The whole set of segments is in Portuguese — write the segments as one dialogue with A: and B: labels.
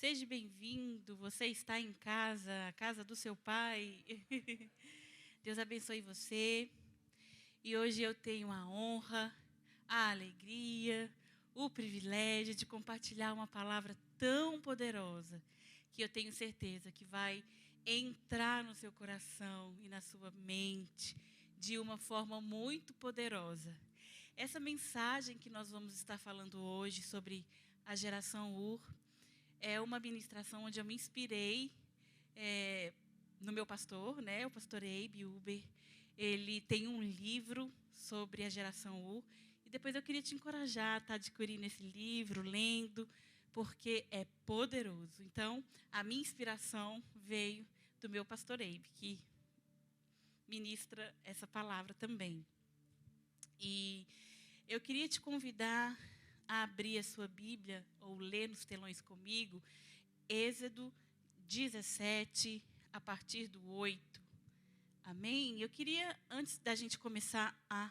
A: Seja bem-vindo, você está em casa, a casa do seu pai. Deus abençoe você. E hoje eu tenho a honra, a alegria, o privilégio de compartilhar uma palavra tão poderosa que eu tenho certeza que vai entrar no seu coração e na sua mente de uma forma muito poderosa. Essa mensagem que nós vamos estar falando hoje sobre a geração Ur é uma ministração onde eu me inspirei no meu pastor, né, o pastor Abe Uber. Ele tem um livro sobre a geração U. E depois eu queria te encorajar a estar adquirindo esse livro, lendo, porque é poderoso. Então, a minha inspiração veio do meu pastor Abe, que ministra essa palavra também. E eu queria te convidar a abrir a sua Bíblia ou ler nos telões comigo, Êxodo 17, a partir do 8. Amém? Eu queria, antes da gente começar a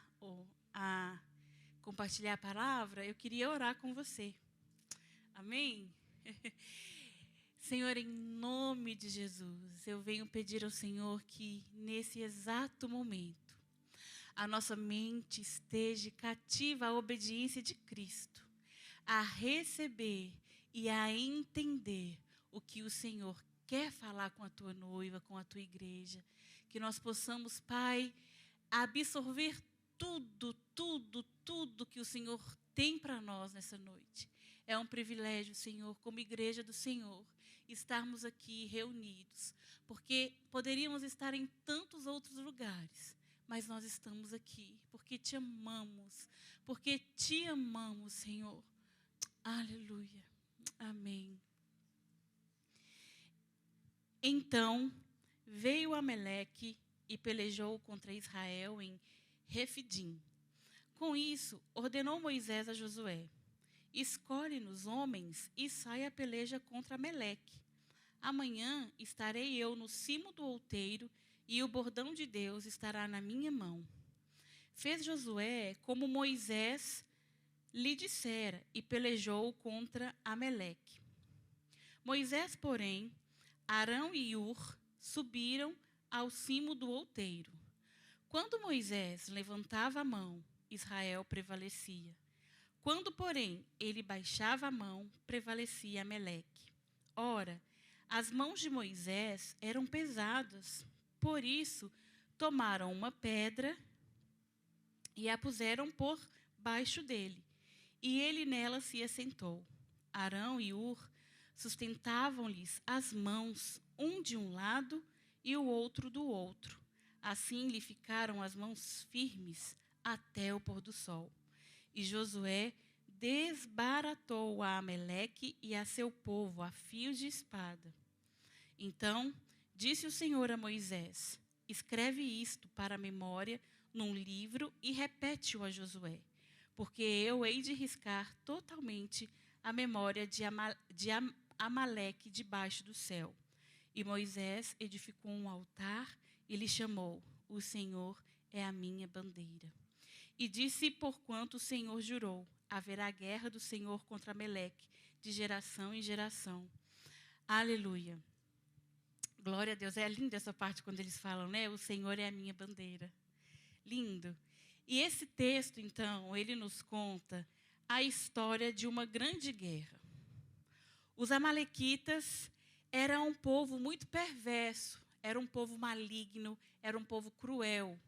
A: compartilhar a palavra, eu queria orar com você. Amém? Senhor, em nome de Jesus, eu venho pedir ao Senhor que, nesse exato momento, a nossa mente esteja cativa à obediência de Cristo, a receber e a entender o que o Senhor quer falar com a tua noiva, com a tua igreja. Que nós possamos, Pai, absorver tudo que o Senhor tem para nós nessa noite. É um privilégio, Senhor, como igreja do Senhor, estarmos aqui reunidos, porque poderíamos estar em tantos outros lugares, mas nós estamos aqui porque te amamos, Senhor. Aleluia. Amém. Então veio Amaleque e pelejou contra Israel em Refidim. Com isso, ordenou Moisés a Josué: escolhe-nos homens e sai a peleja contra Amaleque. Amanhã estarei eu no cimo do outeiro e o bordão de Deus estará na minha mão. Fez Josué como Moisés lhe dissera e pelejou contra Amaleque. Moisés, porém, Arão e Ur subiram ao cimo do outeiro. Quando Moisés levantava a mão, Israel prevalecia. Quando, porém, ele baixava a mão, prevalecia Amaleque. Ora, as mãos de Moisés eram pesadas, por isso tomaram uma pedra e a puseram por baixo dele, e ele nela se assentou. Arão e Ur sustentavam-lhes as mãos, um de um lado e o outro do outro. Assim lhe ficaram as mãos firmes até o pôr do sol. E Josué desbaratou a Amaleque e a seu povo a fios de espada. Então disse o Senhor a Moisés: escreve isto para a memória num livro e repete-o a Josué, porque eu hei de riscar totalmente a memória de Amaleque debaixo do céu. E Moisés edificou um altar e lhe chamou: o Senhor é a minha bandeira. E disse: porquanto o Senhor jurou, haverá guerra do Senhor contra Amaleque, de geração em geração. Aleluia. Glória a Deus. É linda essa parte quando eles falam, né? O Senhor é a minha bandeira. Lindo. E esse texto, então, ele nos conta a história de uma grande guerra. Os amalequitas eram um povo muito perverso, era um povo maligno, era um povo cruel.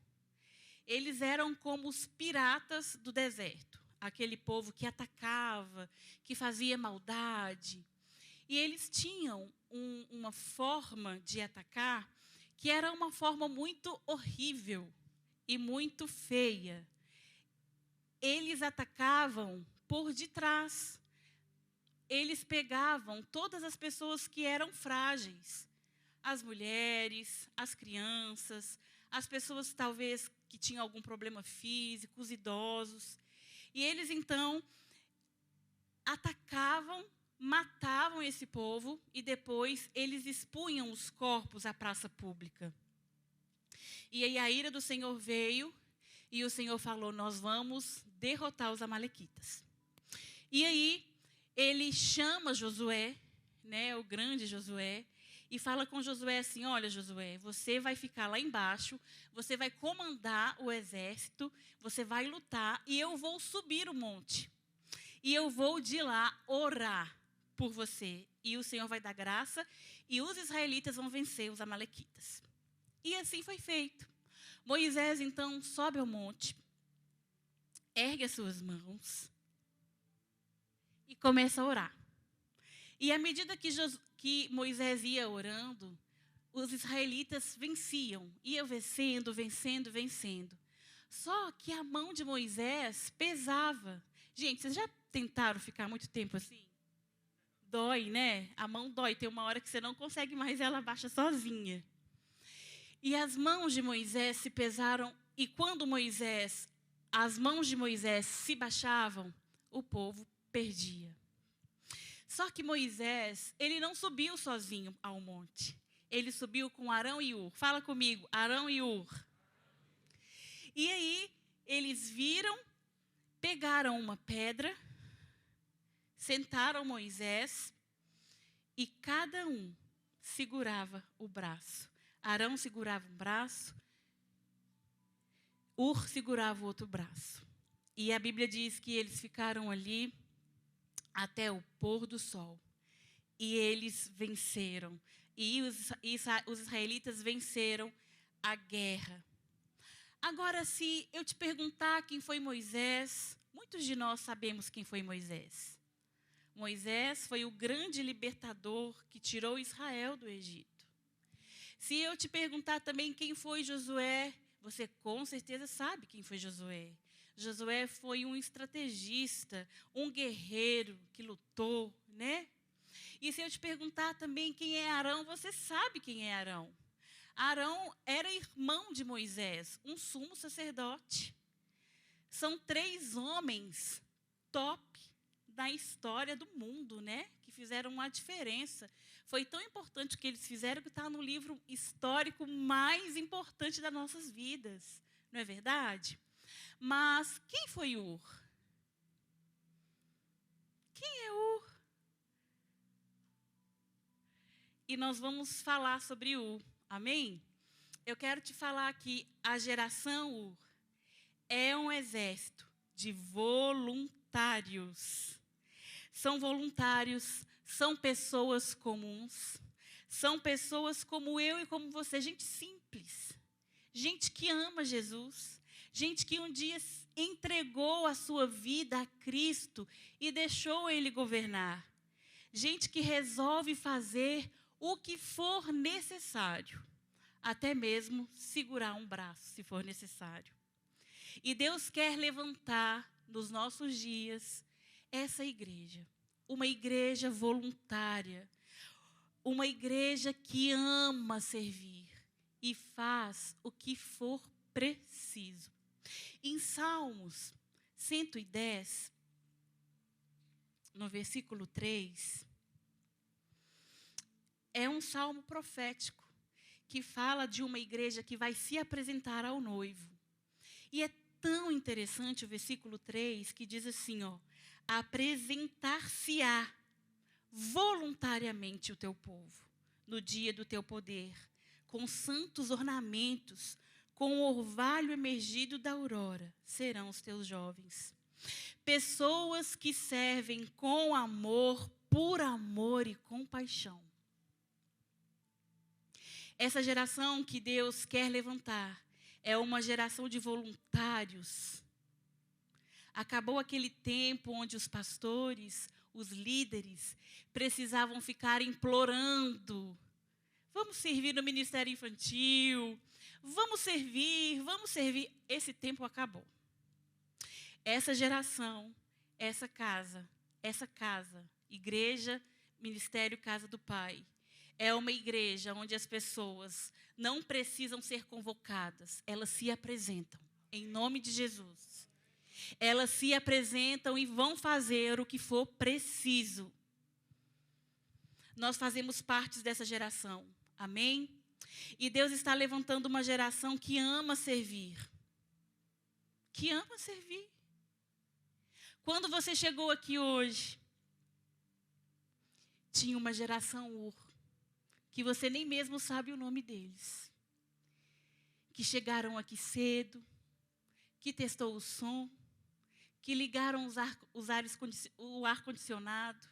A: Eles eram como os piratas do deserto, aquele povo que atacava, que fazia maldade. E eles tinham uma forma de atacar que era uma forma muito horrível e muito feia. Eles atacavam por detrás. Eles pegavam todas as pessoas que eram frágeis. As mulheres, as crianças, as pessoas talvez que tinham algum problema físico, os idosos. E eles então atacavam, matavam esse povo e depois eles expunham os corpos à praça pública. E aí a ira do Senhor veio e o Senhor falou: nós vamos derrotar os amalequitas. E aí ele chama Josué né, o grande Josué, e fala com Josué assim: olha, Josué, você vai ficar lá embaixo, você vai comandar o exército, você vai lutar, e eu vou subir o monte. E eu vou de lá orar por você. E o Senhor vai dar graça, e os israelitas vão vencer os amalequitas. E assim foi feito. Moisés, então, sobe ao monte, ergue as suas mãos e começa a orar. E à medida que Moisés ia orando, os israelitas venciam, iam vencendo, vencendo, vencendo. Só que a mão de Moisés pesava. Gente, vocês já tentaram ficar muito tempo assim? Dói, né? A mão dói, tem uma hora que você não consegue mais, ela baixa sozinha. E as mãos de Moisés se pesaram, e quando as mãos de Moisés se baixavam, o povo perdia. Só que Moisés, ele não subiu sozinho ao monte. Ele subiu com Arão e Hur. Fala comigo, Arão e Hur. E aí, eles viram, pegaram uma pedra, sentaram Moisés e cada um segurava o braço. Arão segurava um braço, Hur segurava o outro braço. E a Bíblia diz que eles ficaram ali até o pôr do sol. E eles venceram. E os israelitas venceram a guerra. Agora, se eu te perguntar quem foi Moisés, muitos de nós sabemos quem foi Moisés. Moisés foi o grande libertador que tirou Israel do Egito. Se eu te perguntar também quem foi Josué, você com certeza sabe quem foi Josué. Josué foi um estrategista, um guerreiro que lutou, né? E se eu te perguntar também quem é Arão, você sabe quem é Arão. Arão era irmão de Moisés, um sumo sacerdote. São 3 homens top da história do mundo, né? Que fizeram uma diferença. Foi tão importante o que eles fizeram que está no livro histórico mais importante das nossas vidas. Não é verdade? Mas quem foi Hur? Quem é Hur? E nós vamos falar sobre Hur. Amém? Eu quero te falar que a geração Hur é um exército de voluntários. São voluntários, são pessoas comuns, são pessoas como eu e como você, gente simples, gente que ama Jesus, gente que um dia entregou a sua vida a Cristo e deixou Ele governar, gente que resolve fazer o que for necessário, até mesmo segurar um braço, se for necessário. E Deus quer levantar nos nossos dias essa igreja, uma igreja voluntária, uma igreja que ama servir e faz o que for preciso. Em Salmos 110, no versículo 3, é um salmo profético que fala de uma igreja que vai se apresentar ao noivo. E é tão interessante o versículo 3 que diz assim, ó: apresentar-se-á voluntariamente o teu povo no dia do teu poder, com santos ornamentos, com o orvalho emergido da aurora, serão os teus jovens. Pessoas que servem com amor, por amor e compaixão. Essa geração que Deus quer levantar é uma geração de voluntários. Acabou aquele tempo onde os pastores, os líderes, precisavam ficar implorando: vamos servir no ministério infantil, vamos servir. Esse tempo acabou. Essa geração, essa casa, igreja, ministério, casa do Pai, é uma igreja onde as pessoas não precisam ser convocadas, elas se apresentam, em nome de Jesus. Elas se apresentam e vão fazer o que for preciso. Nós fazemos parte dessa geração, amém? E Deus está levantando uma geração que ama servir. Que ama servir. Quando você chegou aqui hoje, tinha uma geração Ur, que você nem mesmo sabe o nome deles, que chegaram aqui cedo, que testou o som, que ligaram o ar-condicionado,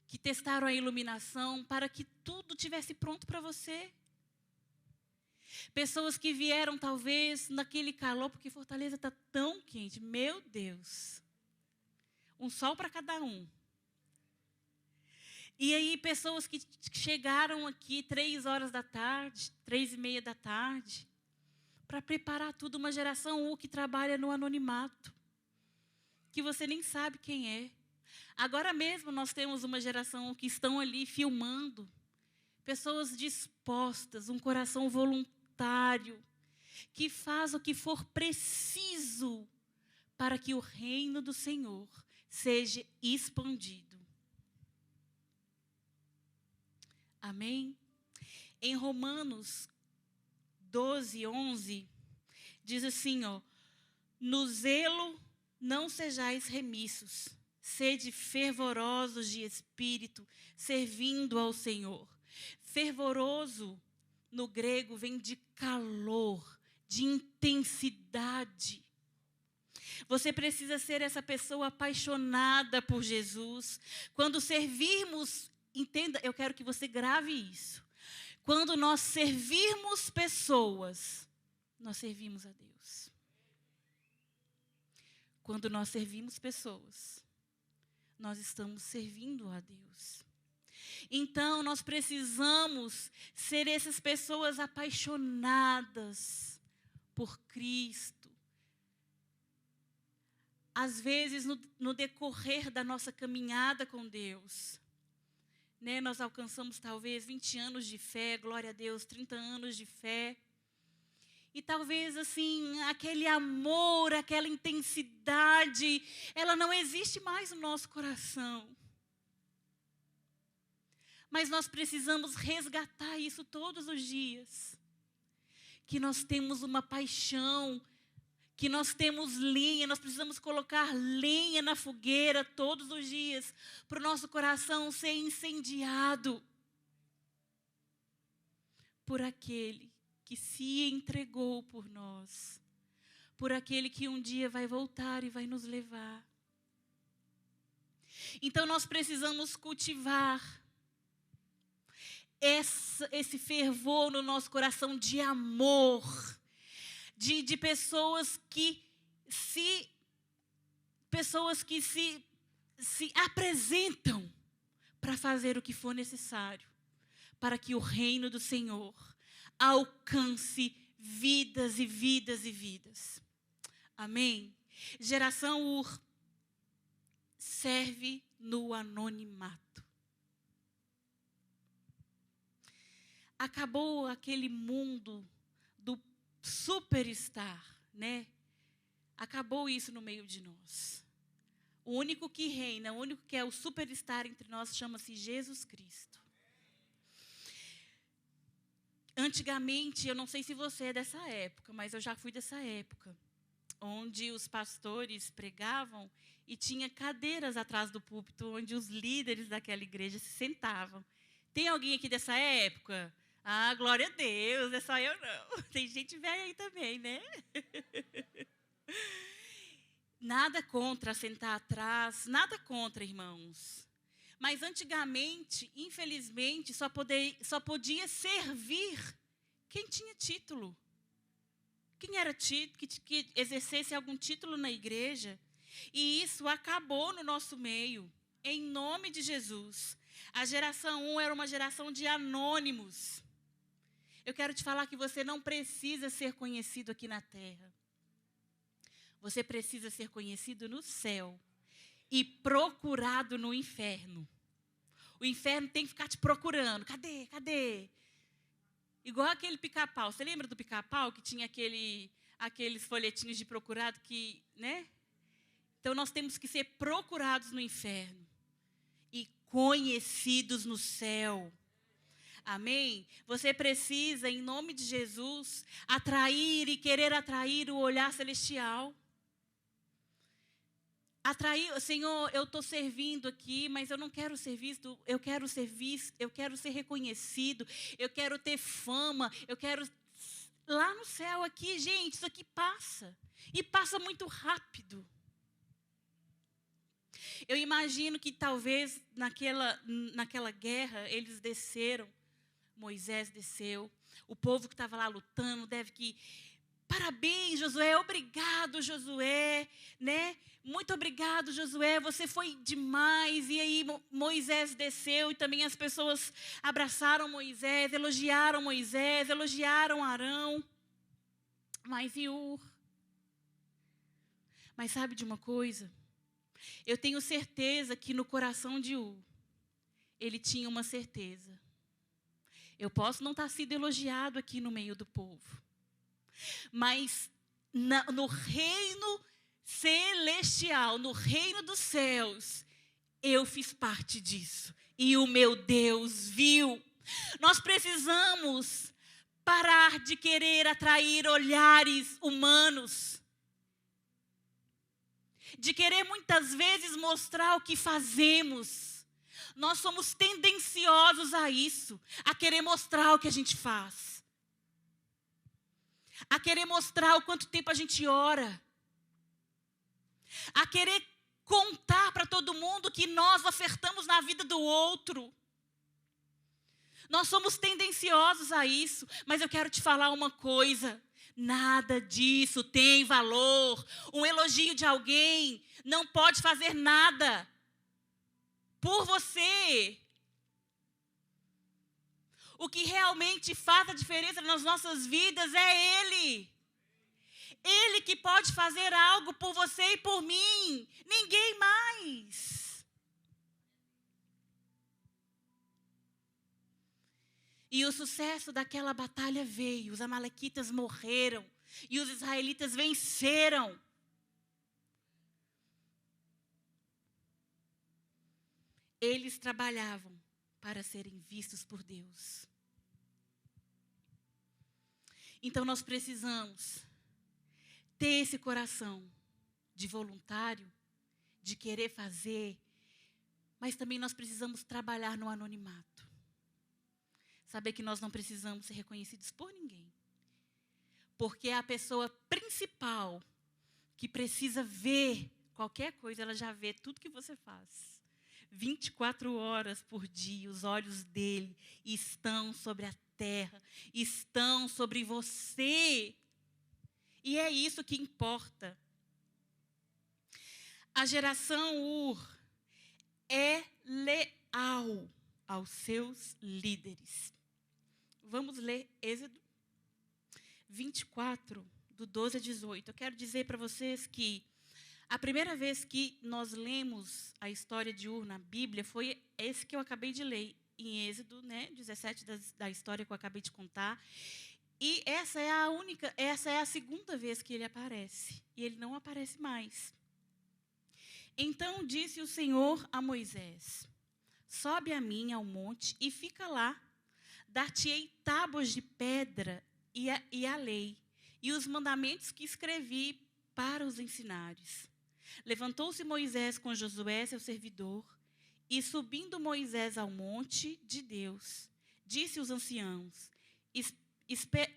A: que testaram a iluminação para que tudo tivesse pronto para você. Pessoas que vieram, talvez, naquele calor, porque Fortaleza está tão quente. Meu Deus. Um sol para cada um. E aí, pessoas que chegaram aqui 3 horas da tarde, 3:30 da tarde, para preparar tudo, uma geração U que trabalha no anonimato, que você nem sabe quem é. Agora mesmo nós temos uma geração U que estão ali filmando, pessoas dispostas, um coração voluntário, que faz o que for preciso para que o reino do Senhor seja expandido. Amém? Em Romanos 12:11, diz assim, no zelo não sejais remissos, sede fervorosos de espírito, servindo ao Senhor. Fervoroso, no grego, vem de calor, de intensidade. Você precisa ser essa pessoa apaixonada por Jesus. Quando servirmos, entenda, eu quero que você grave isso. Quando nós servirmos pessoas, nós servimos a Deus. Quando nós servimos pessoas, nós estamos servindo a Deus. Então, nós precisamos ser essas pessoas apaixonadas por Cristo. Às vezes, no decorrer da nossa caminhada com Deus, né, nós alcançamos talvez 20 anos de fé, glória a Deus, 30 anos de fé. E talvez, assim, aquele amor, aquela intensidade, ela não existe mais no nosso coração. Mas nós precisamos resgatar isso todos os dias. Que nós temos uma paixão, que nós temos lenha, nós precisamos colocar lenha na fogueira todos os dias, para o nosso coração ser incendiado por aquele que se entregou por nós, por aquele que um dia vai voltar e vai nos levar. Então nós precisamos cultivar esse fervor no nosso coração de amor, de pessoas que se apresentam para fazer o que for necessário, para que o reino do Senhor alcance vidas e vidas e vidas. Amém? Geração Ur serve no anonimato. Acabou aquele mundo do superstar, né? Acabou isso no meio de nós. O único que reina, o único que é o superstar entre nós chama-se Jesus Cristo. Antigamente, eu não sei se você é dessa época, mas eu já fui dessa época, onde os pastores pregavam e tinha cadeiras atrás do púlpito, onde os líderes daquela igreja se sentavam. Tem alguém aqui dessa época? Ah, glória a Deus, é só eu não. Tem gente velha aí também, né? Nada contra sentar atrás, nada contra, irmãos. Mas antigamente, infelizmente, só podia servir quem tinha título. Quem era que exercesse algum título na igreja. E isso acabou no nosso meio, em nome de Jesus. A geração 1 era uma geração de anônimos. Eu quero te falar que você não precisa ser conhecido aqui na terra. Você precisa ser conhecido no céu e procurado no inferno. O inferno tem que ficar te procurando. Cadê? Cadê? Igual aquele pica-pau. Você lembra do pica-pau que tinha aqueles folhetinhos de procurado que, né? Então nós temos que ser procurados no inferno e conhecidos no céu. Amém? Você precisa, em nome de Jesus, atrair e querer atrair o olhar celestial. atrair, Senhor, eu estou servindo aqui, mas eu não quero ser visto, eu quero ser visto, eu quero ser reconhecido, eu quero ter fama, eu quero... Lá no céu aqui, gente, isso aqui passa. E passa muito rápido. Eu imagino que talvez naquela guerra eles desceram, Moisés desceu, o povo que estava lá lutando deve que... Parabéns, Josué, obrigado, Josué, né? Muito obrigado, Josué, você foi demais. E aí Moisés desceu e também as pessoas abraçaram Moisés, elogiaram Arão. Mas e Ur? Mas sabe de uma coisa? Eu tenho certeza que no coração de Ur, ele tinha uma certeza. Eu posso não estar sendo elogiado aqui no meio do povo, mas no reino celestial, no reino dos céus, eu fiz parte disso. E o meu Deus viu. Nós precisamos parar de querer atrair olhares humanos, de querer muitas vezes mostrar o que fazemos. Nós somos tendenciosos a isso, a querer mostrar o que a gente faz, a querer mostrar o quanto tempo a gente ora, a querer contar para todo mundo que nós ofertamos na vida do outro. Nós somos tendenciosos a isso, mas eu quero te falar uma coisa: nada disso tem valor. Um elogio de alguém não pode fazer nada por você. O que realmente faz a diferença nas nossas vidas é Ele. Ele que pode fazer algo por você e por mim. Ninguém mais. E o sucesso daquela batalha veio. Os amalequitas morreram. E os israelitas venceram. Eles trabalhavam para serem vistos por Deus. Então nós precisamos ter esse coração de voluntário, de querer fazer, mas também nós precisamos trabalhar no anonimato. Saber que nós não precisamos ser reconhecidos por ninguém. Porque a pessoa principal que precisa ver qualquer coisa, ela já vê tudo que você faz. 24 horas por dia, os olhos dele estão sobre a terra, estão sobre você. E é isso que importa. A geração Ur é leal aos seus líderes. Vamos ler Êxodo 24, do 12 a 18. Eu quero dizer para vocês que a primeira vez que nós lemos a história de Ur na Bíblia foi esse que eu acabei de ler, em Êxodo, né, 17 da história que eu acabei de contar. E essa é a segunda vez que ele aparece. E ele não aparece mais. Então disse o Senhor a Moisés: sobe a mim ao monte e fica lá. Dar-te-ei tábuas de pedra e a lei, e os mandamentos que escrevi para os ensinares. Levantou-se Moisés com Josué, seu servidor, e subindo Moisés ao monte de Deus, disse aos anciãos: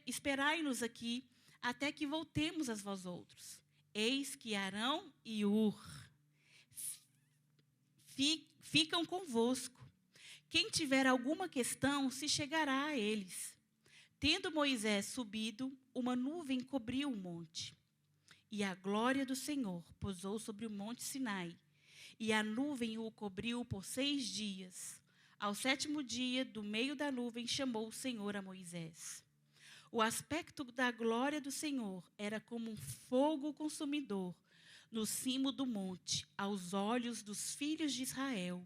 A: esperai-nos aqui, até que voltemos a vós outros. Eis que Arão e Ur ficam convosco. Quem tiver alguma questão, se chegará a eles. Tendo Moisés subido, uma nuvem cobriu o monte. E a glória do Senhor pousou sobre o monte Sinai. E a nuvem o cobriu por 6 dias. Ao 7º dia, do meio da nuvem, chamou o Senhor a Moisés. O aspecto da glória do Senhor era como um fogo consumidor no cimo do monte, aos olhos dos filhos de Israel.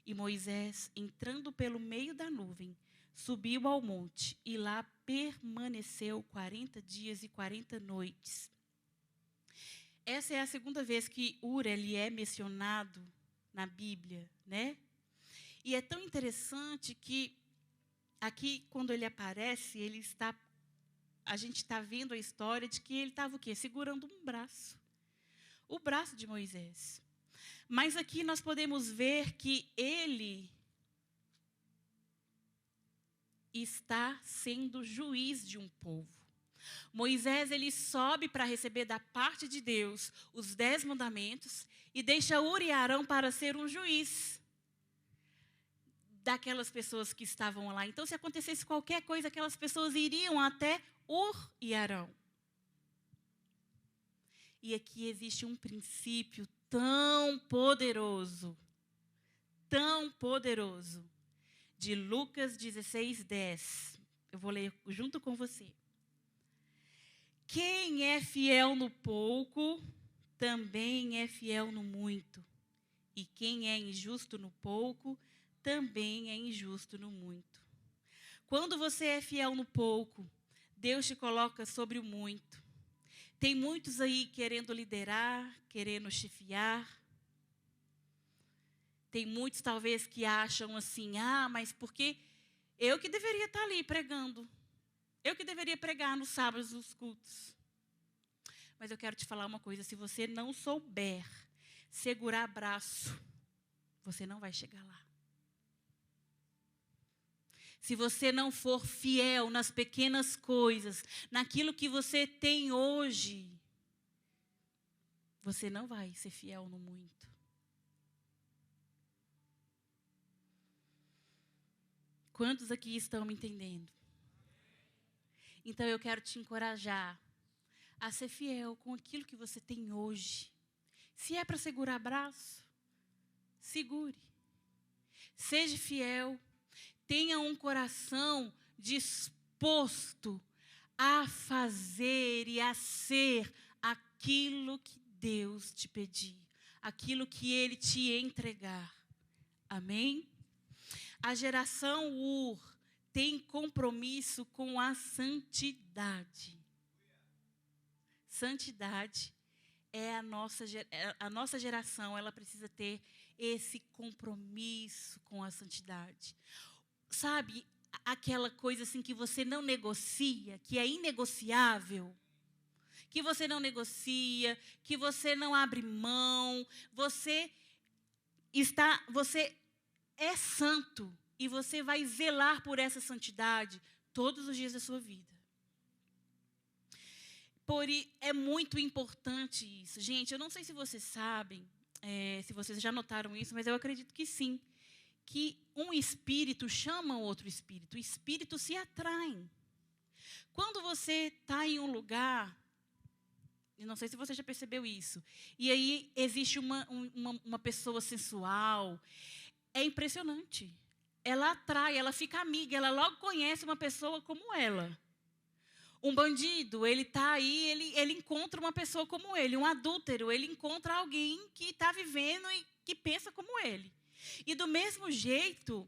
A: E Moisés, entrando pelo meio da nuvem, subiu ao monte e lá permaneceu 40 dias e 40 noites. Essa é a segunda vez que Ur ele é mencionado na Bíblia, né? E é tão interessante que aqui, quando ele aparece, a gente está vendo a história de que ele estava o quê? Segurando um braço. O braço de Moisés. Mas aqui nós podemos ver que ele está sendo juiz de um povo. Moisés, ele sobe para receber da parte de Deus os 10 mandamentos e deixa Ur e Arão para ser um juiz daquelas pessoas que estavam lá. Então, se acontecesse qualquer coisa, aquelas pessoas iriam até Ur e Arão. E aqui existe um princípio tão poderoso, de Lucas 16:10. Eu vou ler junto com você. Quem é fiel no pouco, também é fiel no muito. E quem é injusto no pouco, também é injusto no muito. Quando você é fiel no pouco, Deus te coloca sobre o muito. Tem muitos aí querendo liderar, querendo chefiar. Tem muitos talvez que acham assim, mas porque eu que deveria estar ali pregando. Eu que deveria pregar nos sábados dos cultos. Mas eu quero te falar uma coisa, se você não souber segurar braço, você não vai chegar lá. Se você não for fiel nas pequenas coisas, naquilo que você tem hoje, você não vai ser fiel no muito. Quantos aqui estão me entendendo? Então eu quero te encorajar a ser fiel com aquilo que você tem hoje. Se é para segurar braço, segure. Seja fiel. Tenha um coração disposto a fazer e a ser aquilo que Deus te pedir, aquilo que Ele te entregar. Amém? A geração Ur tem compromisso com a santidade. Santidade é a nossa geração, ela precisa ter esse compromisso com a santidade. Sabe, aquela coisa assim que você não negocia, que é inegociável, que você não negocia, que você não abre mão, você é santo e você vai zelar por essa santidade todos os dias da sua vida. É muito importante isso. Gente, eu não sei se vocês sabem, se vocês já notaram isso, mas eu acredito que sim. Que um espírito chama outro espírito. Espíritos se atraem. Quando você está em um lugar, eu não sei se você já percebeu isso, e aí existe uma pessoa sensual, é impressionante. Ela atrai, ela fica amiga, ela logo conhece uma pessoa como ela. Um bandido, ele está aí, ele encontra uma pessoa como ele. Um adúltero, ele encontra alguém que está vivendo e que pensa como ele. E do mesmo jeito,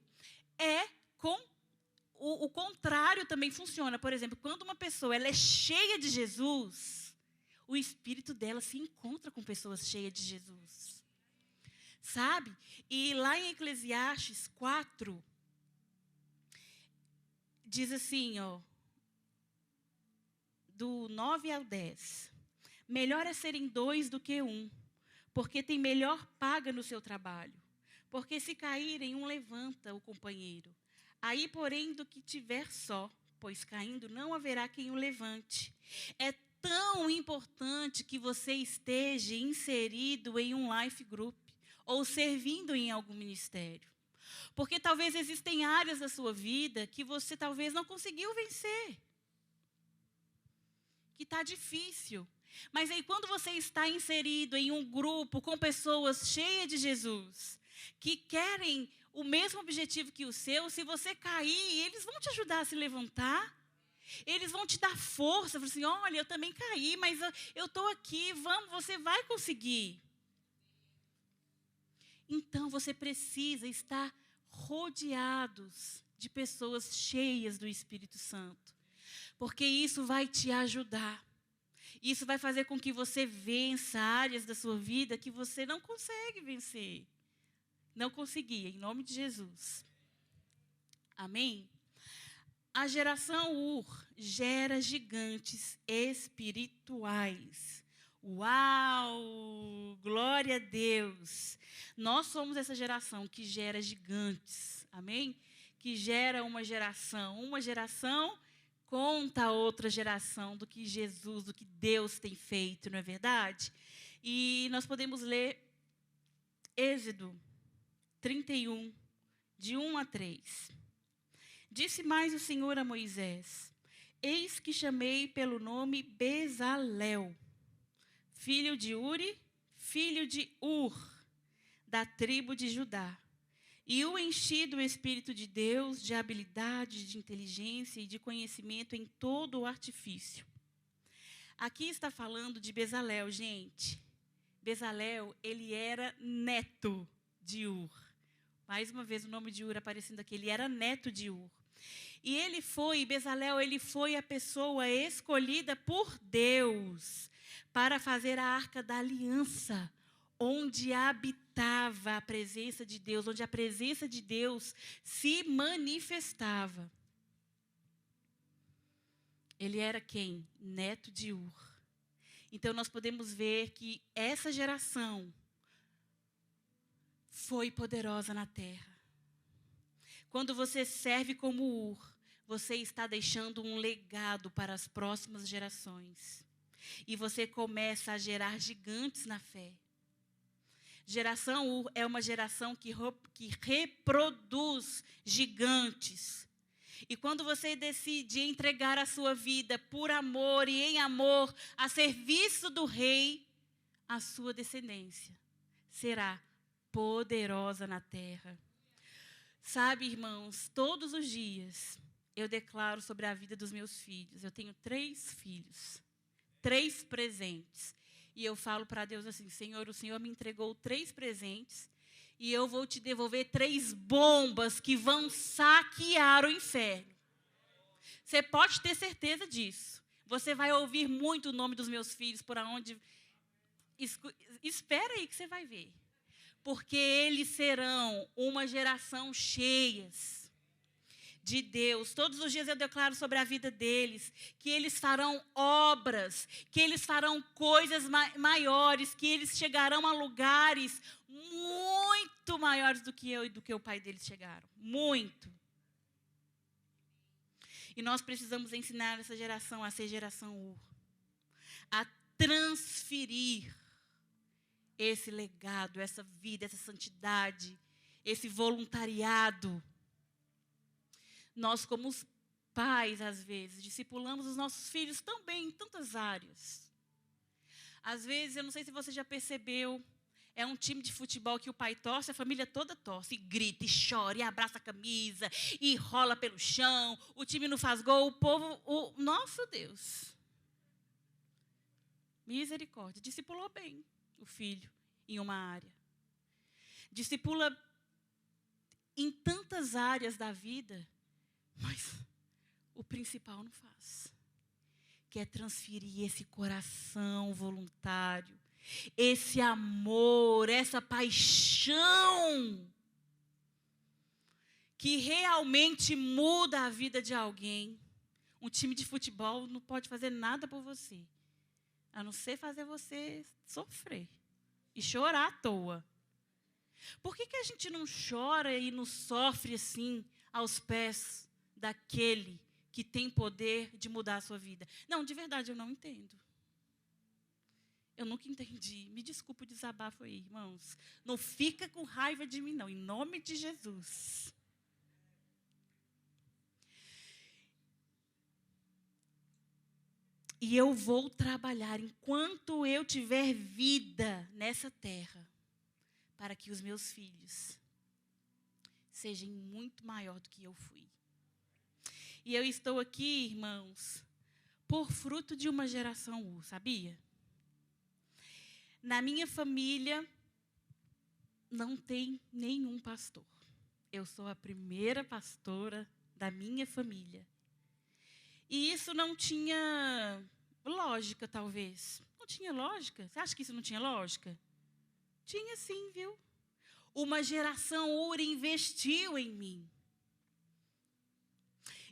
A: o contrário também funciona. Por exemplo, quando uma pessoa ela é cheia de Jesus, o espírito dela se encontra com pessoas cheias de Jesus. Sabe? E lá em Eclesiastes 4, diz assim, do 9 ao 10. Melhor é serem 2 do que 1, porque tem melhor paga no seu trabalho. Porque se caírem, um levanta o companheiro. Aí, porém, do que tiver só, pois caindo não haverá quem o levante. É tão importante que você esteja inserido em um life group ou servindo em algum ministério. Porque talvez existem áreas da sua vida que você talvez não conseguiu vencer. Que está difícil. Mas aí quando você está inserido em um grupo com pessoas cheias de Jesus, que querem o mesmo objetivo que o seu, se você cair, eles vão te ajudar a se levantar. Eles vão te dar força, falar assim, olha, eu também caí, mas eu estou aqui, vamos, você vai conseguir. Então, você precisa estar rodeados de pessoas cheias do Espírito Santo. Porque isso vai te ajudar. Isso vai fazer com que você vença áreas da sua vida que você não consegue vencer. Não conseguia, em nome de Jesus. Amém? A geração Ur gera gigantes espirituais. Uau! Glória a Deus! Nós somos essa geração que gera gigantes, amém? Que gera uma geração conta a outra geração do que Jesus, do que Deus tem feito, não é verdade? E nós podemos ler Êxodo 31, de 1 a 3. Disse mais o Senhor a Moisés: Eis que chamei pelo nome Bezalel, filho de Uri, filho de Ur, da tribo de Judá. E o enchi do Espírito de Deus, de habilidade, de inteligência e de conhecimento em todo o artifício. Aqui está falando de Bezalel, gente. Bezalel, ele era neto de Ur. Mais uma vez o nome de Ur aparecendo aqui, ele era neto de Ur. E Bezalel, ele foi a pessoa escolhida por Deus para fazer a Arca da Aliança, onde habitava a presença de Deus, onde a presença de Deus se manifestava. Ele era quem? Neto de Ur. Então, nós podemos ver que essa geração foi poderosa na terra. Quando você serve como Ur, você está deixando um legado para as próximas gerações. E você começa a gerar gigantes na fé. Geração Ur é uma geração que reproduz gigantes. E quando você decide entregar a sua vida por amor e em amor a serviço do rei, a sua descendência será poderosa na terra. Sabe, irmãos, todos os dias eu declaro sobre a vida dos meus filhos. Eu tenho 3 filhos, 3 presentes. E eu falo para Deus assim: Senhor, o Senhor me entregou 3 presentes e eu vou te devolver 3 bombas que vão saquear o inferno. Você pode ter certeza disso. Você vai ouvir muito o nome dos meus filhos por onde. Espera aí que você vai ver. Porque eles serão uma geração cheias de Deus. Todos os dias eu declaro sobre a vida deles que eles farão obras, que eles farão coisas maiores, que eles chegarão a lugares muito maiores do que eu e do que o pai deles chegaram. Muito. E nós precisamos ensinar essa geração a ser geração Ur, a transferir esse legado, essa vida, essa santidade, esse voluntariado. Nós, como os pais, às vezes, discipulamos os nossos filhos também em tantas áreas. Às vezes, eu não sei se você já percebeu, é um time de futebol que o pai torce, a família toda torce, e grita, e chora, e abraça a camisa, e rola pelo chão, o time não faz gol, o povo, nosso Deus. Misericórdia, discipulou bem o filho em uma área. Discipula em tantas áreas da vida, mas o principal não faz. Que é transferir esse coração voluntário, esse amor, essa paixão, que realmente muda a vida de alguém. Um time de futebol não pode fazer nada por você, a não ser fazer você sofrer e chorar à toa. Por que a gente não chora e não sofre assim aos pés daquele que tem poder de mudar a sua vida? Não, de verdade, eu não entendo. Eu nunca entendi. Me desculpa o desabafo aí, irmãos. Não fica com raiva de mim, não. Em nome de Jesus. E eu vou trabalhar enquanto eu tiver vida nessa terra, para que os meus filhos sejam muito maior do que eu fui. E eu estou aqui, irmãos, por fruto de uma geração Ur, sabia? Na minha família, não tem nenhum pastor. Eu sou a primeira pastora da minha família. E isso não tinha lógica, talvez. Não tinha lógica? Você acha que isso não tinha lógica? Tinha sim, viu? Uma geração Ur investiu em mim.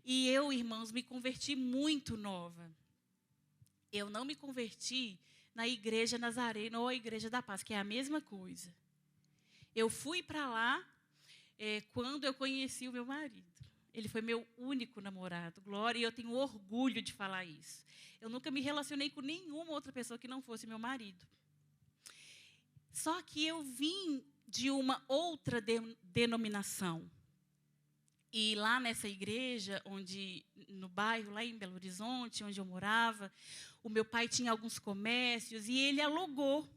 A: E eu, irmãos, me converti muito nova. Eu não me converti na Igreja Nazarena ou a Igreja da Paz, que é a mesma coisa. Eu fui para lá quando eu conheci o meu marido. Ele foi meu único namorado, Glória, e eu tenho orgulho de falar isso. Eu nunca me relacionei com nenhuma outra pessoa que não fosse meu marido. Só que eu vim de uma outra denominação. E lá nessa igreja, no bairro, lá em Belo Horizonte, onde eu morava, o meu pai tinha alguns comércios e ele alugou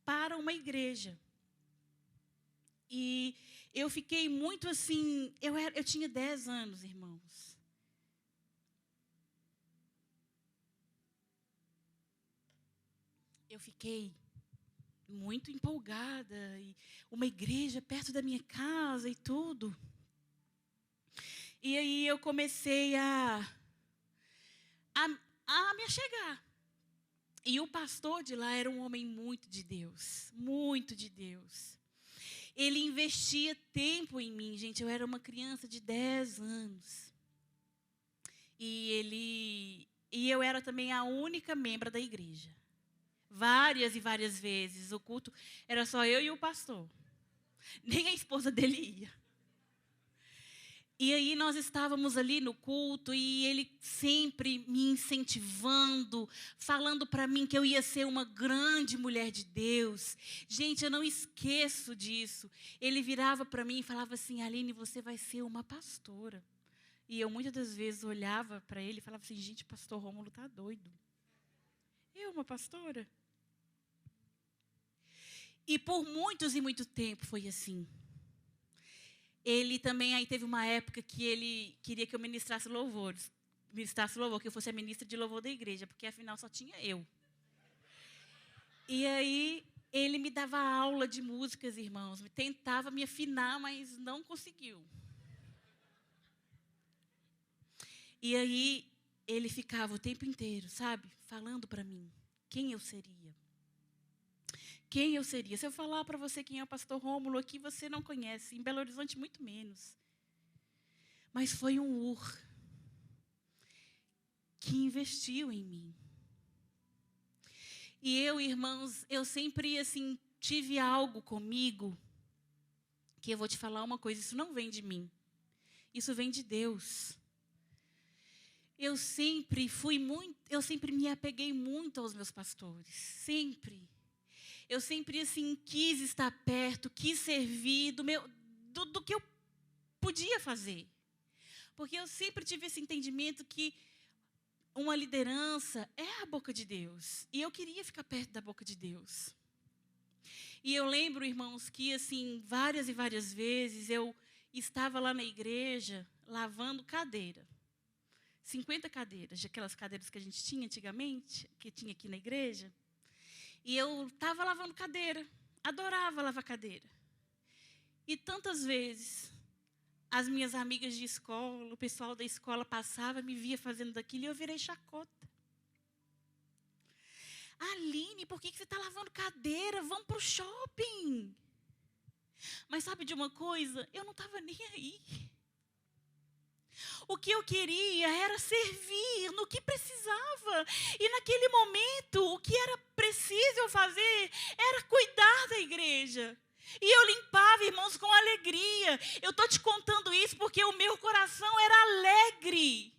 A: para uma igreja. E eu fiquei muito assim, eu tinha 10 anos, irmãos. Eu fiquei muito empolgada, e uma igreja perto da minha casa e tudo. E aí eu comecei a me achegar. E o pastor de lá era um homem muito de Deus, muito de Deus. Ele investia tempo em mim, gente. Eu era uma criança de 10 anos. E eu era também a única membro da igreja. Várias e várias vezes. O culto era só eu e o pastor. Nem a esposa dele ia. E aí nós estávamos ali no culto e ele sempre me incentivando, falando para mim que eu ia ser uma grande mulher de Deus. Gente, eu não esqueço disso. Ele virava para mim e falava assim: Aline, você vai ser uma pastora. E eu muitas das vezes olhava para ele e falava assim: gente, pastor Rômulo está doido. Eu, uma pastora? E por muitos e muito tempo foi assim. Ele também, aí teve uma época que ele queria que eu ministrasse louvor, que eu fosse a ministra de louvor da igreja, porque afinal só tinha eu. E aí ele me dava aula de músicas, irmãos, tentava me afinar, mas não conseguiu. E aí ele ficava o tempo inteiro, sabe, falando para mim quem eu seria. Quem eu seria? Se eu falar para você quem é o pastor Rômulo aqui, você não conhece. Em Belo Horizonte, muito menos. Mas foi um que investiu em mim. E eu, irmãos, eu sempre, assim, tive algo comigo, que eu vou te falar uma coisa, isso não vem de mim. Isso vem de Deus. Eu sempre me apeguei muito aos meus pastores. Sempre. Eu sempre, assim, quis estar perto, quis servir do que eu podia fazer. Porque eu sempre tive esse entendimento que uma liderança é a boca de Deus. E eu queria ficar perto da boca de Deus. E eu lembro, irmãos, que, assim, várias e várias vezes eu estava lá na igreja lavando cadeira. 50 cadeiras, aquelas cadeiras que a gente tinha antigamente, que tinha aqui na igreja. E eu estava lavando cadeira, adorava lavar cadeira. E tantas vezes, as minhas amigas de escola, o pessoal da escola passava, me via fazendo daquilo e eu virei chacota. Aline, por que você está lavando cadeira? Vamos para o shopping. Mas sabe de uma coisa? Eu não estava nem aí. O que eu queria era servir no que precisava. E naquele momento, o que era preciso eu fazer era cuidar da igreja. E eu limpava, irmãos, com alegria. Eu estou te contando isso porque o meu coração era alegre.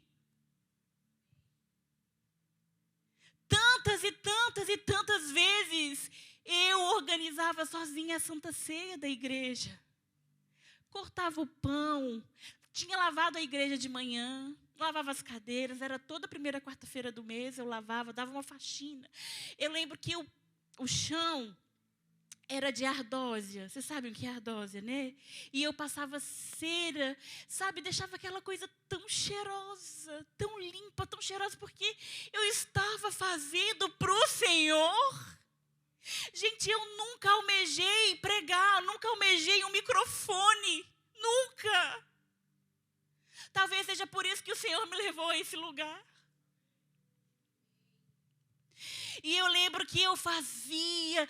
A: Tantas e tantas e tantas vezes eu organizava sozinha a Santa Ceia da igreja. Cortava o pão. Tinha lavado a igreja de manhã, lavava as cadeiras, era toda primeira quarta-feira do mês, eu lavava, dava uma faxina. Eu lembro que o chão era de ardósia, vocês sabem o que é ardósia, né? E eu passava cera, sabe, deixava aquela coisa tão cheirosa, tão limpa, tão cheirosa, porque eu estava fazendo para o Senhor. Gente, eu nunca almejei pregar, nunca almejei um microfone, nunca. Talvez seja por isso que o Senhor me levou a esse lugar. E eu lembro que eu fazia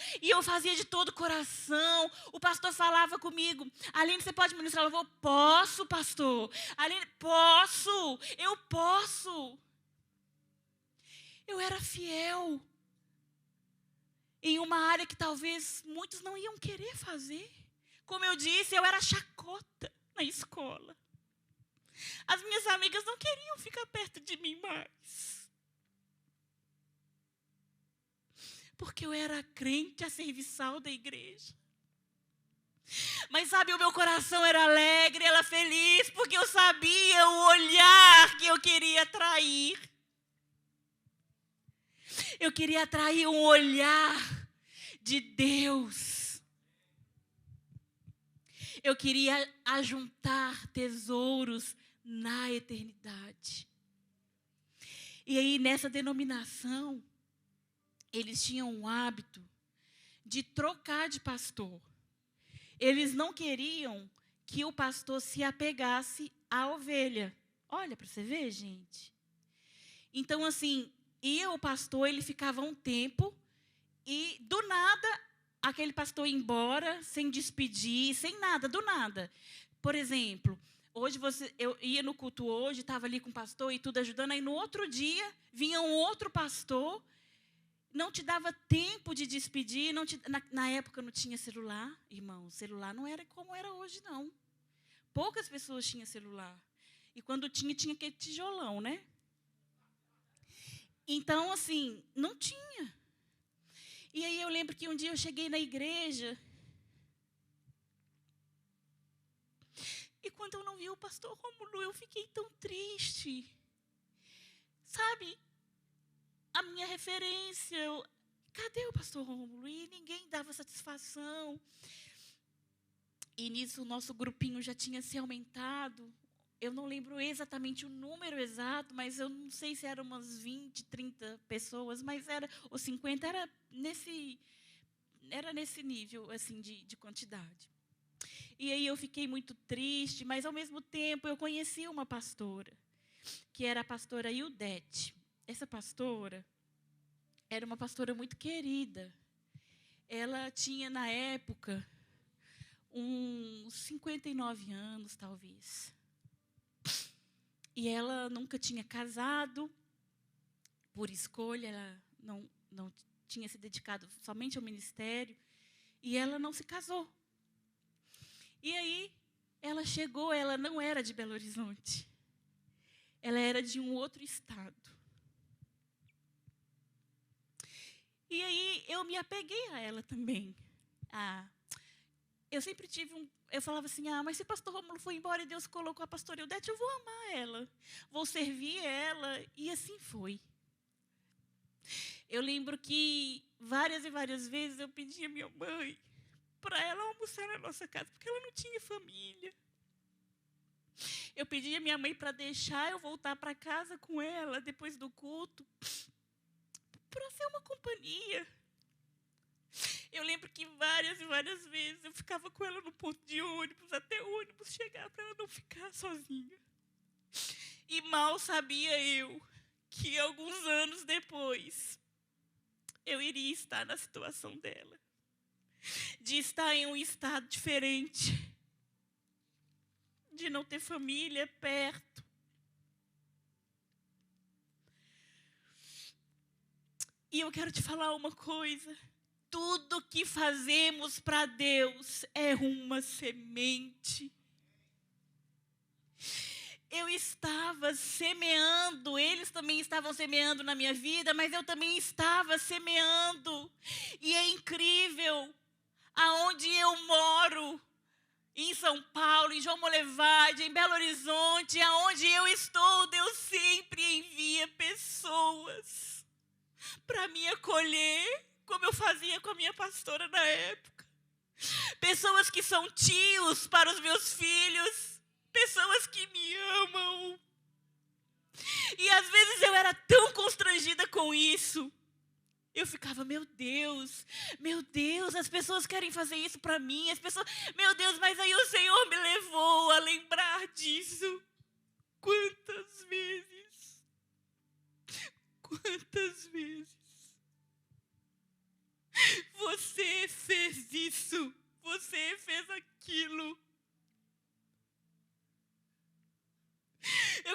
A: de todo o coração. O pastor falava comigo: Aline, você pode ministrar louvor? Posso, pastor. Aline, posso, eu posso. Eu era fiel. em uma área que talvez muitos não iam querer fazer. Como eu disse, eu era chacota na escola. As minhas amigas não queriam ficar perto de mim mais. Porque eu era crente, a serviçal da igreja. Mas sabe, o meu coração era alegre, era feliz, porque eu sabia o olhar que eu queria atrair. Eu queria atrair um olhar de Deus. Eu queria ajuntar tesouros na eternidade. E aí, nessa denominação, eles tinham um hábito de trocar de pastor. Eles não queriam que o pastor se apegasse à ovelha. Olha para você ver, gente. Então, assim, ia o pastor, ele ficava um tempo e, do nada, aquele pastor ia embora, sem despedir, sem nada, do nada. Por exemplo, eu ia no culto hoje, estava ali com o pastor e tudo ajudando, aí no outro dia vinha um outro pastor, não te dava tempo de despedir, na época não tinha celular, irmão, celular não era como era hoje, não. Poucas pessoas tinham celular. E quando tinha aquele tijolão, né? Então, assim, não tinha. E aí eu lembro que um dia eu cheguei na igreja e quando eu não vi o pastor Rômulo, eu fiquei tão triste. Sabe? A minha referência, cadê o pastor Rômulo? E ninguém dava satisfação. E nisso o nosso grupinho já tinha se aumentado. Eu não lembro exatamente o número exato, mas eu não sei se eram umas 20, 30 pessoas, mas os 50 era nesse nível assim, de quantidade. E aí eu fiquei muito triste, mas ao mesmo tempo eu conheci uma pastora, que era a pastora Ildete. Essa pastora era uma pastora muito querida. Ela tinha, na época, uns 59 anos, talvez. E ela nunca tinha casado, por escolha, ela não tinha se dedicado somente ao ministério, e ela não se casou. E aí, ela chegou, ela não era de Belo Horizonte, ela era de um outro estado. E aí, eu me apeguei a ela também. Eu sempre eu falava assim, mas se o pastor Rômulo foi embora e Deus colocou a pastora Ildete, eu vou amar ela, vou servir ela, e assim foi. Eu lembro que várias e várias vezes eu pedia a minha mãe para ela almoçar na nossa casa, porque ela não tinha família. Eu pedia a minha mãe para deixar eu voltar para casa com ela depois do culto, para ser uma companhia. Eu lembro que várias e várias vezes eu ficava com ela no ponto de ônibus, até o ônibus chegar, para ela não ficar sozinha. E mal sabia eu que alguns anos depois eu iria estar na situação dela, de estar em um estado diferente, de não ter família perto. E eu quero te falar uma coisa. Tudo que fazemos para Deus é uma semente. Eu estava semeando, eles também estavam semeando na minha vida, mas eu também estava semeando. E é incrível, aonde eu moro, em São Paulo, em João Molevade, em Belo Horizonte, aonde eu estou, Deus sempre envia pessoas para me acolher, como eu fazia com a minha pastora na época. Pessoas que são tios para os meus filhos, pessoas que me amam. E às vezes eu era tão constrangida com isso. Eu ficava, meu Deus, as pessoas querem fazer isso para mim, meu Deus, mas aí o Senhor me levou a lembrar disso. Quantas vezes você fez isso, você fez aquilo.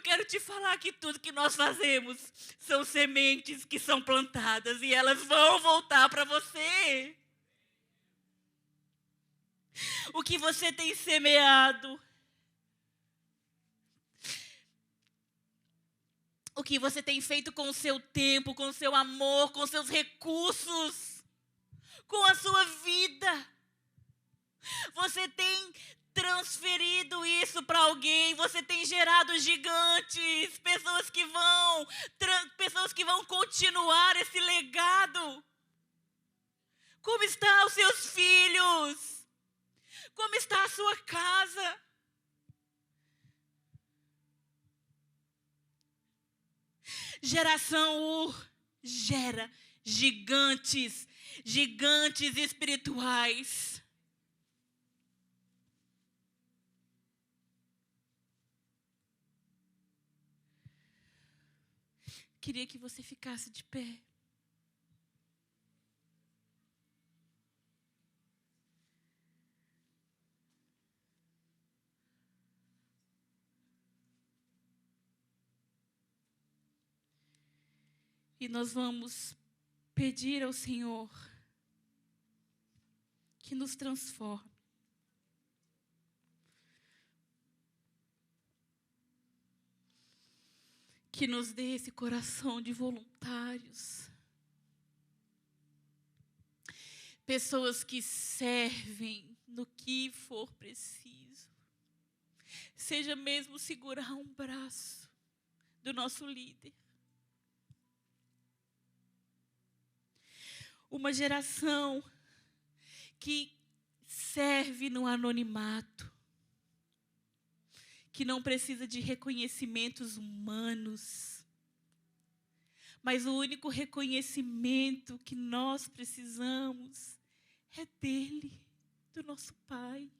A: Eu quero te falar que tudo que nós fazemos são sementes que são plantadas e elas vão voltar para você. O que você tem semeado, o que você tem feito com o seu tempo, com o seu amor, com os seus recursos, com a sua vida. Você tem transferido isso para alguém, você tem gerado gigantes, pessoas que vão continuar esse legado. Como estão os seus filhos? Como está a sua casa? Geração Ur gera gigantes espirituais. Queria que você ficasse de pé. E nós vamos pedir ao Senhor que nos transforme. Que nos dê esse coração de voluntários. Pessoas que servem no que for preciso. Seja mesmo segurar um braço do nosso líder. Uma geração que serve no anonimato. Que não precisa de reconhecimentos humanos. Mas o único reconhecimento que nós precisamos é dele, do nosso Pai.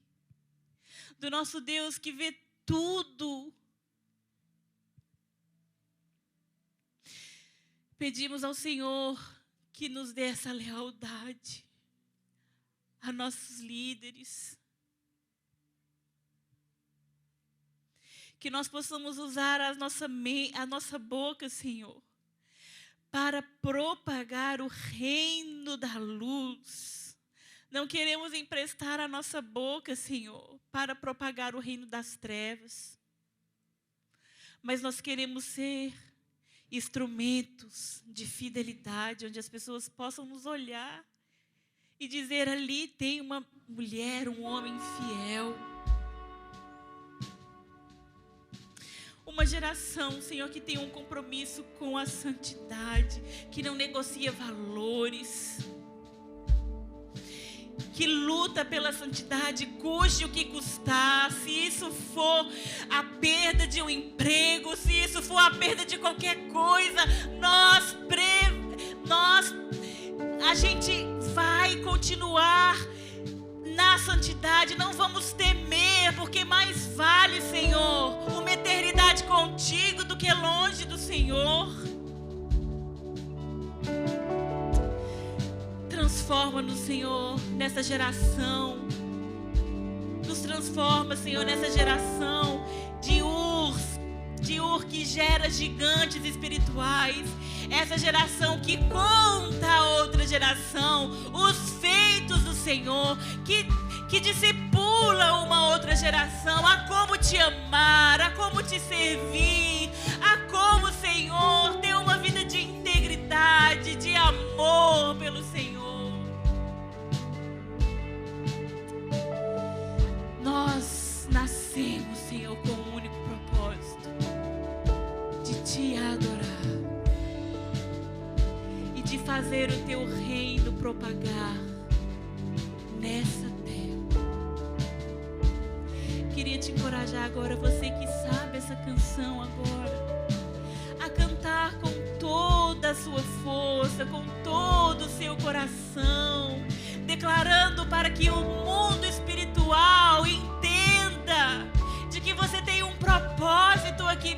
A: Do nosso Deus que vê tudo. Pedimos ao Senhor que nos dê essa lealdade a nossos líderes. Que nós possamos usar a nossa boca, Senhor, para propagar o reino da luz. Não queremos emprestar a nossa boca, Senhor, para propagar o reino das trevas. Mas nós queremos ser instrumentos de fidelidade, onde as pessoas possam nos olhar e dizer: ali tem uma mulher, um homem fiel. Uma geração, Senhor, que tem um compromisso com a santidade, que não negocia valores, que luta pela santidade, custe o que custar. Se isso for a perda de um emprego, se isso for a perda de qualquer coisa, a gente vai continuar na santidade, não vamos temer, porque mais vale, Senhor, uma eternidade contigo do que longe do Senhor. Transforma-nos, Senhor, nessa geração. Nos transforma, Senhor, nessa geração de Ur que gera gigantes espirituais. Essa geração que conta a outra geração os feitos do Senhor, que discipula uma outra geração a como te amar, a como te servir, a como, Senhor, ter uma vida de integridade, de amor pelo Senhor. Nós nascemos, Senhor, com um único propósito: de te adorar e de fazer o teu reino propagar nessa terra. Queria te encorajar agora, você que sabe essa canção agora, a cantar com toda a sua força, com todo o seu coração, declarando para que o mundo espiritual entenda de que você tem um propósito aqui